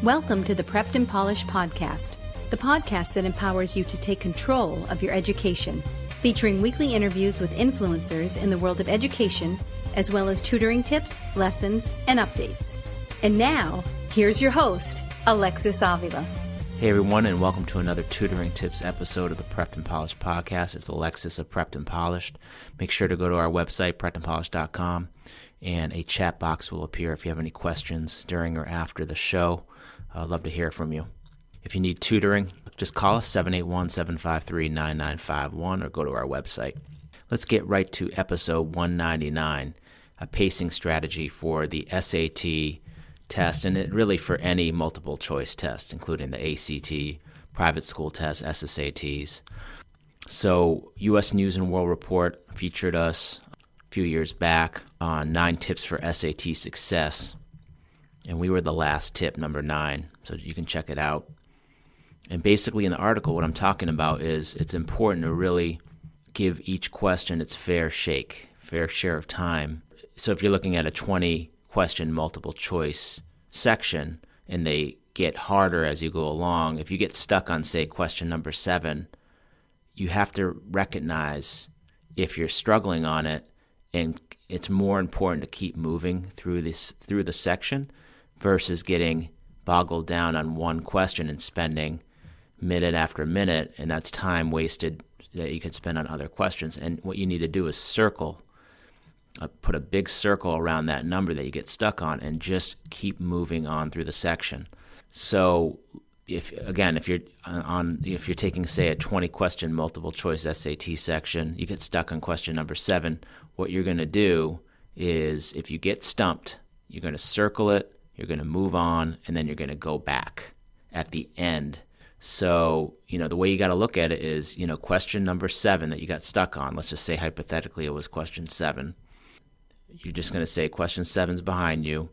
Welcome to the Prepped and Polished podcast, the podcast that empowers you to take control of your education, featuring weekly interviews with influencers in the world of education, as well as tutoring tips, lessons, and updates. And now, here's your host, Alexis Avila. Hey everyone, and welcome to another Tutoring Tips episode of the Prepped and Polished podcast. It's Alexis of Prepped and Polished. Make sure to go to our website, preppedandpolished.com, and a chat box will appear if you have any questions during or after the show. I'd love to hear from you. If you need tutoring, just call us 781-753-9951 or go to our website. Let's get right to episode 199, a pacing strategy for the SAT test, and it really for any multiple choice test, including the ACT, private school tests, SSATs. So U.S. News and World Report featured us a few years back on 9 tips for SAT success. And we were the last tip, number 9, so you can check it out. And basically in the article, what I'm talking about is it's important to really give each question its fair share of time. So if you're looking at a 20-question multiple choice section and they get harder as you go along, if you get stuck on, say, question number 7, you have to recognize if you're struggling on it, and it's more important to keep moving through the section versus getting boggled down on one question and spending minute after minute, and that's time wasted that you could spend on other questions. And what you need to do is put a big circle around that number that you get stuck on and just keep moving on through the section. So if you're taking, say, a 20-question multiple choice SAT section, you get stuck on question number 7, what you're going to do is if you get stumped, you're going to circle it, you're going to move on, and then you're going to go back at the end. So, the way you got to look at it is, question number 7 that you got stuck on, let's just say hypothetically it was question 7. You're just going to say question 7's behind you.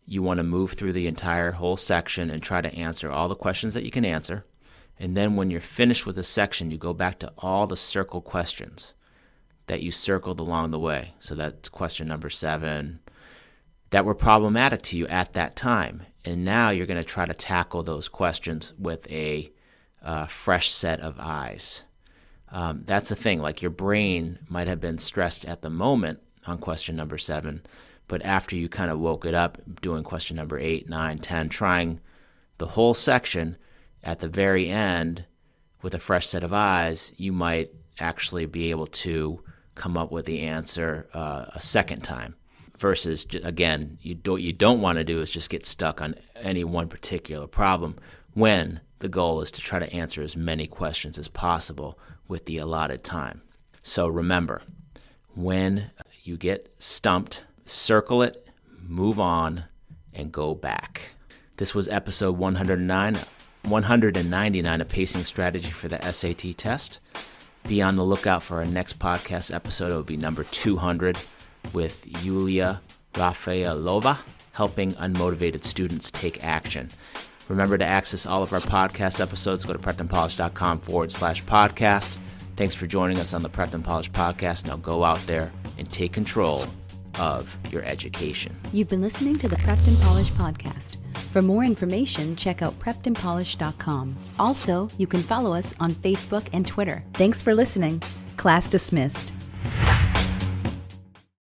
You want to move through the entire whole section and try to answer all the questions that you can answer. And then when you're finished with a section, you go back to all the circle questions that you circled along the way. So that's question number 7 that were problematic to you at that time. And now you're going to try to tackle those questions with a fresh set of eyes. That's the thing. Like, your brain might have been stressed at the moment on question number 7, but after you kind of woke it up doing question number 8, 9, 10, trying the whole section at the very end with a fresh set of eyes, you might actually be able to come up with the answer a second time. Versus, again, what you don't want to do is just get stuck on any one particular problem when the goal is to try to answer as many questions as possible with the allotted time. So remember, when you get stumped, circle it, move on, and go back. This was episode 199, a pacing strategy for the SAT test. Be on the lookout for our next podcast episode. It will be number 200. With Yulia Rafaelova, helping unmotivated students take action. Remember to access all of our podcast episodes. Go to preppedandpolished.com/podcast. Thanks for joining us on the Prepped and Polished podcast. Now go out there and take control of your education. You've been listening to the Prepped and Polished podcast. For more information, check out preppedandpolished.com. Also, you can follow us on Facebook and Twitter. Thanks for listening. Class dismissed.